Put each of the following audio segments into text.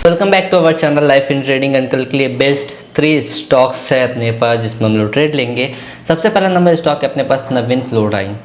Welcome back to our channel life in trading. Uncle के लिए best 3 stocks है अपने पास जिसमें हम लोग ट्रेड लेंगे। सबसे पहला नंबर स्टॉक है अपने पास नवीन फ्लोराइन।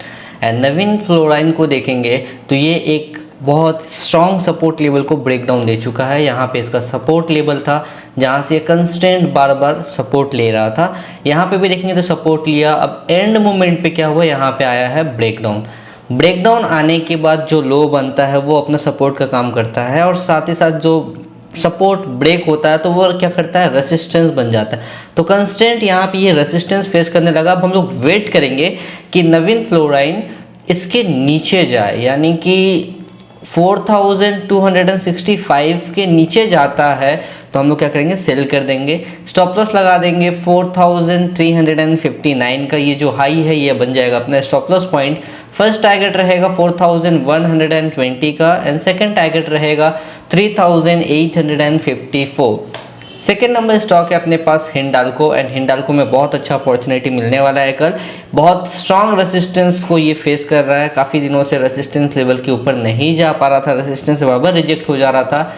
एंड नवीन फ्लोराइन को देखेंगे तो ये एक बहुत स्ट्रॉन्ग सपोर्ट लेवल को ब्रेक डाउन दे चुका है। यहाँ पे इसका सपोर्ट लेवल था जहाँ से कंस्टेंट बार बार सपोर्ट ले रहा था। यहाँ पे भी देखेंगे तो सपोर्ट लिया। अब एंड मोमेंट पे क्या हुआ, यहाँ पे आया है ब्रेकडाउन आने के बाद जो लो बनता है वो अपना सपोर्ट का काम करता है, और साथ ही साथ जो सपोर्ट ब्रेक होता है तो वो क्या करता है, रेसिस्टेंस बन जाता है। तो कंस्टेंट यहाँ पे ये रेसिस्टेंस फेस करने लगा। अब हम लोग वेट करेंगे कि नवीन फ्लोराइन इसके नीचे जाए, यानी कि 4265 के नीचे जाता है तो हम लोग क्या करेंगे, सेल कर देंगे। स्टॉप लॉस लगा देंगे 4359 का। ये जो हाई है ये बन जाएगा अपना stop loss point. First target रहेगा 4120 का एंड सेकंड टारगेट रहेगा 3854। सेकेंड नंबर स्टॉक है अपने पास हिंडाल्को। एंड हिंडाल्को में बहुत अच्छा अपॉर्चुनिटी मिलने वाला है कल। बहुत स्ट्रांग रेसिस्टेंस को ये फेस कर रहा है। काफ़ी दिनों से रेसिस्टेंस लेवल के ऊपर नहीं जा पा रहा था, रेसिस्टेंस बार रिजेक्ट हो जा रहा था।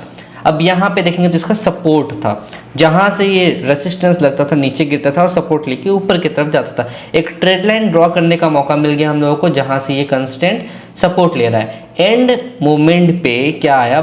अब यहाँ पे देखेंगे तो इसका सपोर्ट था, जहाँ से ये रेसिस्टेंस लगता था नीचे गिरता था और सपोर्ट लेके ऊपर की तरफ जाता था। एक ट्रेड लाइन ड्रॉ करने का मौका मिल गया हम लोगों को, जहाँ से ये कंस्टेंट सपोर्ट ले रहा है। एंड मोमेंट पे क्या आया,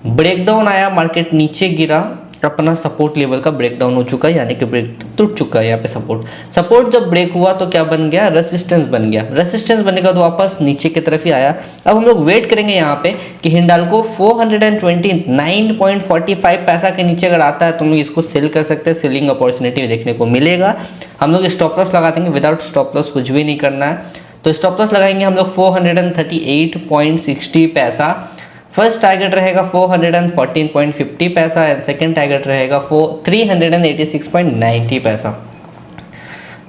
ब्रेकडाउन आया, मार्केट नीचे गिरा, अपना सपोर्ट लेवल का ब्रेकडाउन हो चुका है, यानी कि ब्रेक टूट चुका है। यहाँ पे सपोर्ट जब ब्रेक हुआ तो क्या बन गया, रेसिस्टेंस बन गया। रेसिस्टेंस बनने का तो वापस नीचे की तरफ ही आया। अब हम लोग वेट करेंगे यहाँ पे कि हिंडाल्को 429.45 पैसा के नीचे अगर आता है तो हम लोग इसको सेल कर सकते हैं। सेलिंग अपॉर्चुनिटी देखने को मिलेगा। हम लोग स्टॉप लॉस लगा देंगे, विदाउट स्टॉप लॉस कुछ भी नहीं करना है। तो स्टॉप लॉस लगाएंगे हम लोग 438.60 पैसा। फर्स्ट टारगेट रहेगा 414.50 पैसा एंड सेकेंड टारगेट रहेगा 386.90 पैसा।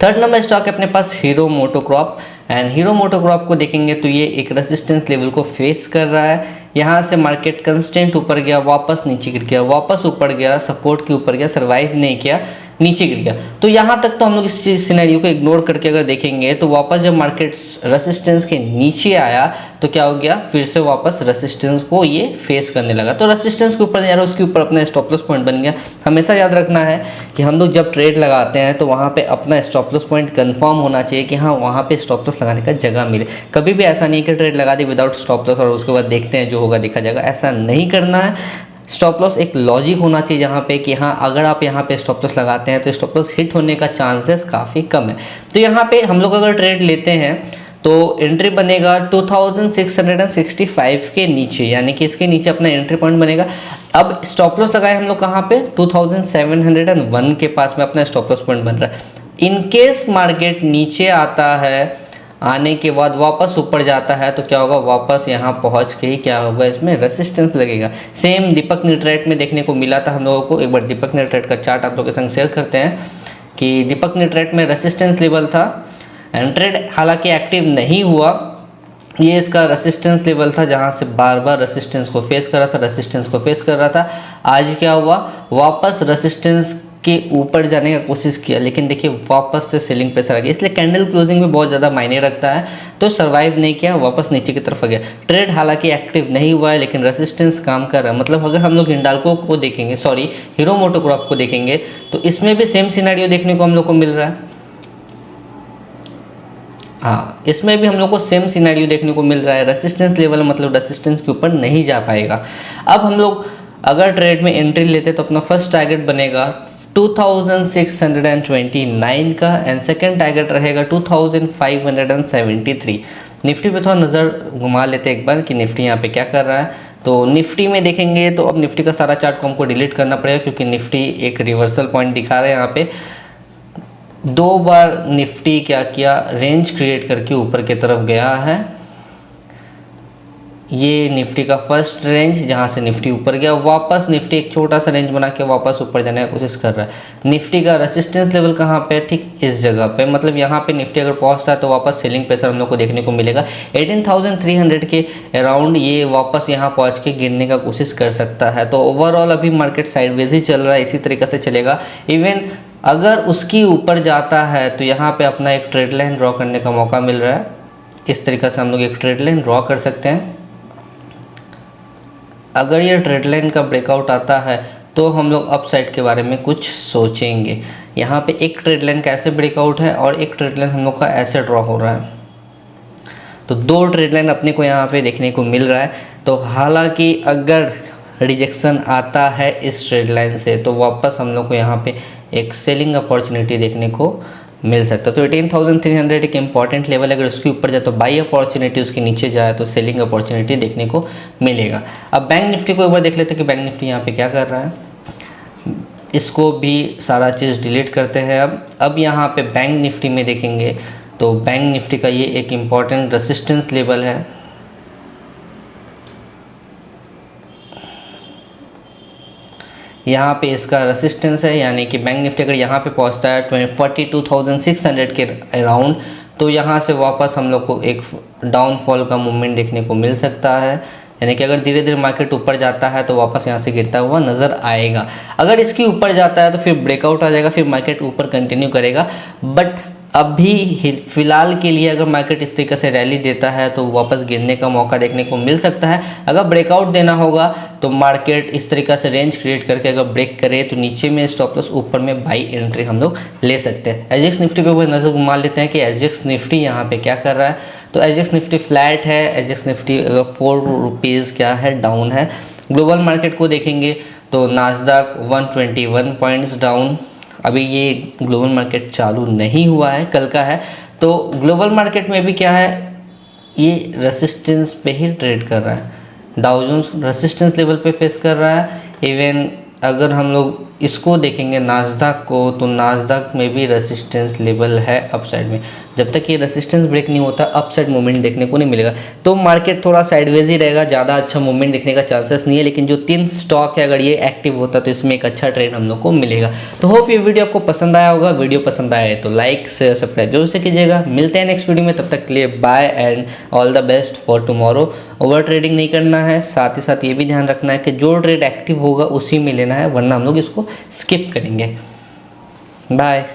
थर्ड नंबर स्टॉक है अपने पास हीरो मोटोकॉर्प। एंड हीरो मोटोकॉर्प को देखेंगे तो ये एक रेजिस्टेंस लेवल को फेस कर रहा है। यहाँ से मार्केट कंस्टेंट ऊपर गया, वापस नीचे गिर गया, वापस ऊपर गया, सपोर्ट के ऊपर गया, सर्वाइव नहीं किया, नीचे गिर गया। तो यहाँ तक तो हम लोग इस सिनेरियो को इग्नोर करके अगर देखेंगे तो वापस जब मार्केट रेसिस्टेंस के नीचे आया तो क्या हो गया, फिर से वापस रेसिस्टेंस को ये फेस करने लगा। तो रेसिस्टेंस के ऊपर नहीं आ रहा, उसके ऊपर अपना स्टॉप लॉस पॉइंट बन गया। हमेशा याद रखना है कि हम लोग जब ट्रेड लगाते हैं तो वहाँ पे अपना स्टॉप लॉस पॉइंट कंफर्म होना चाहिए कि हाँ वहाँ पे स्टॉप लॉस लगाने का जगह मिले। कभी भी ऐसा नहीं कि ट्रेड लगा दी विदाउट स्टॉप लॉस और उसके बाद देखते हैं जो होगा देखा जाएगा, ऐसा नहीं करना है। स्टॉप लॉस एक लॉजिक होना चाहिए जहाँ पे कि हाँ अगर आप यहाँ पे स्टॉप लॉस लगाते हैं तो स्टॉप लॉस हिट होने का चांसेस काफ़ी कम है। तो यहाँ पे हम लोग अगर ट्रेड लेते हैं तो एंट्री बनेगा 2665 के नीचे, यानी कि इसके नीचे अपना एंट्री पॉइंट बनेगा। अब स्टॉप लॉस लगाए हम लोग कहाँ पे, 2701 के पास में अपना स्टॉप लॉस पॉइंट बन रहा है। इन केस मार्केट नीचे आता है, आने के बाद वापस ऊपर जाता है तो क्या होगा, वापस यहाँ पहुँच के ही क्या होगा, इसमें रेसिस्टेंस लगेगा। सेम दीपक नाइट्राइट में देखने को मिला था हम लोगों को। एक बार दीपक नाइट्राइट का चार्ट आप लोगों के संग शेयर करते हैं कि दीपक नाइट्राइट में रेसिस्टेंस लेवल था एंड ट्रेड हालांकि एक्टिव नहीं हुआ। ये इसका रेसिस्टेंस लेवल था जहाँ से बार बार रेसिस्टेंस को फेस कर रहा था। आज क्या हुआ, वापस रेसिस्टेंस के ऊपर जाने का कोशिश किया, लेकिन देखिए वापस से सेलिंग प्रेशर आ गया। इसलिए कैंडल क्लोजिंग में बहुत ज़्यादा मायने रखता है। तो सर्वाइव नहीं किया, वापस नीचे की तरफ आ गया। ट्रेड हालांकि एक्टिव नहीं हुआ है लेकिन रेसिस्टेंस काम कर रहा है। मतलब अगर हम लोग हिंडाल्को को देखेंगे, हीरो मोटोकॉर्प को देखेंगे तो इसमें भी सेम सिनेरियो देखने को हम लोग को मिल रहा है। हाँ, इसमें भी हम लोग को सेम सिनेरियो देखने को मिल रहा है। रेसिस्टेंस लेवल मतलब रेसिस्टेंस के ऊपर नहीं जा पाएगा। अब हम लोग अगर ट्रेड में एंट्री लेते तो अपना फर्स्ट टारगेट बनेगा 2629 का एंड सेकेंड टारगेट रहेगा 2573। निफ्टी पे थोड़ा नज़र घुमा लेते एक बार कि निफ्टी यहाँ पे क्या कर रहा है। तो निफ्टी में देखेंगे तो अब निफ्टी का सारा चार्ट को हमको डिलीट करना पड़ेगा क्योंकि निफ्टी एक रिवर्सल पॉइंट दिखा रहा है। यहाँ पे 2 बार निफ्टी क्या किया, रेंज क्रिएट करके ऊपर की तरफ गया है। ये निफ्टी का फर्स्ट रेंज जहाँ से निफ्टी ऊपर गया, वापस निफ्टी एक छोटा सा रेंज बना के वापस ऊपर जाने की कोशिश कर रहा है। निफ्टी का रेसिस्टेंस लेवल कहाँ पे, ठीक इस जगह पे। मतलब यहाँ पे निफ्टी अगर पहुँचता है तो वापस सेलिंग प्रेशर हम लोग को देखने को मिलेगा। 18,300 के अराउंड ये वापस यहाँ पहुँच के गिरने का कोशिश कर सकता है। तो ओवरऑल अभी मार्केट साइडवेज ही चल रहा है, इसी तरीके से चलेगा। इवन अगर उसकी ऊपर जाता है तो यहाँ पे अपना एक ट्रेड लाइन ड्रॉ करने का मौका मिल रहा है। इस तरीके से हम लोग एक ट्रेड लाइन ड्रॉ कर सकते हैं। अगर ये ट्रेड लाइन का ब्रेकआउट आता है तो हम लोग अपसाइड के बारे में कुछ सोचेंगे। यहाँ पे एक ट्रेड लाइन का ऐसे ब्रेकआउट है और एक ट्रेड लाइन हम लोग का ऐसे ड्रॉ हो रहा है, तो दो ट्रेड लाइन अपने को यहाँ पे देखने को मिल रहा है। तो हालांकि अगर रिजेक्शन आता है इस ट्रेड लाइन से तो वापस हम लोग को यहाँ पे एक सेलिंग अपॉर्चुनिटी देखने को मिल सकता है। तो 18,300 एक इंपॉर्टेंट लेवल, अगर उसके ऊपर जाए तो बाई अपॉर्चुनिटी, उसके नीचे जाए तो सेलिंग अपॉर्चुनिटी देखने को मिलेगा। अब बैंक निफ्टी को एक बार देख लेते हैं कि बैंक निफ्टी यहाँ पे क्या कर रहा है। इसको भी सारा चीज़ डिलीट करते हैं। अब यहाँ पे बैंक निफ्टी में देखेंगे तो बैंक निफ्टी का ये एक इम्पॉर्टेंट रेजिस्टेंस लेवल है। यहाँ पे इसका रेजिस्टेंस है, यानी कि बैंक निफ्टी अगर यहाँ पे पहुँचता है 42,600 के अराउंड, तो यहाँ से वापस हम लोग को एक डाउनफॉल का मूवमेंट देखने को मिल सकता है। यानी कि अगर धीरे धीरे मार्केट ऊपर जाता है तो वापस यहाँ से गिरता हुआ नज़र आएगा। अगर इसके ऊपर जाता है तो फिर ब्रेकआउट आ जाएगा, फिर मार्केट ऊपर कंटिन्यू करेगा। बट अभी फ़िलहाल के लिए अगर मार्केट इस तरीके से रैली देता है तो वापस गिरने का मौका देखने को मिल सकता है। अगर ब्रेकआउट देना होगा तो मार्केट इस तरीके से रेंज क्रिएट करके अगर ब्रेक करे तो नीचे में स्टॉप लॉस, ऊपर में बाई एंट्री हम लोग ले सकते हैं। एसजीएक्स निफ्टी पे वो नज़र घुमा लेते हैं कि एसजीएक्स निफ्टी यहाँ पे क्या कर रहा है। तो एसजीएक्स निफ्टी फ्लैट है। एसजीएक्स निफ्टी 4 रुपीज़ क्या है, डाउन है। ग्लोबल मार्केट को देखेंगे तो नास्डैक 121 पॉइंट्स डाउन। अभी ये ग्लोबल मार्केट चालू नहीं हुआ है, कल का है। तो ग्लोबल मार्केट में भी क्या है, ये रेसिस्टेंस पे ही ट्रेड कर रहा है। डाउ जोन्स रेसिस्टेंस लेवल पे फेस कर रहा है। इवन अगर हम लोग इसको देखेंगे नास्डैक को, तो नास्डैक में भी रेसिस्टेंस लेवल है अपसाइड में। जब तक ये रेसिस्टेंस ब्रेक नहीं होता अपसाइड मूवमेंट देखने को नहीं मिलेगा। तो मार्केट थोड़ा साइडवेज ही रहेगा, ज़्यादा अच्छा मूवमेंट देखने का चांसेस नहीं है। लेकिन जो 3 स्टॉक है अगर ये एक्टिव होता तो इसमें एक अच्छा ट्रेड हम लोग को मिलेगा। तो होप ये वीडियो आपको पसंद आया होगा। वीडियो पसंद आया है तो लाइक शेयर सब्सक्राइब जरूर से कीजिएगा। मिलते हैं नेक्स्ट वीडियो में, तब तक के लिए bye and all the best for tomorrow. Over trading नहीं करना है, साथ ही साथ ये भी ध्यान रखना है कि जो ट्रेड एक्टिव होगा उसी में लेना है, वरना हम लोग इसको स्किप करेंगे। बाय।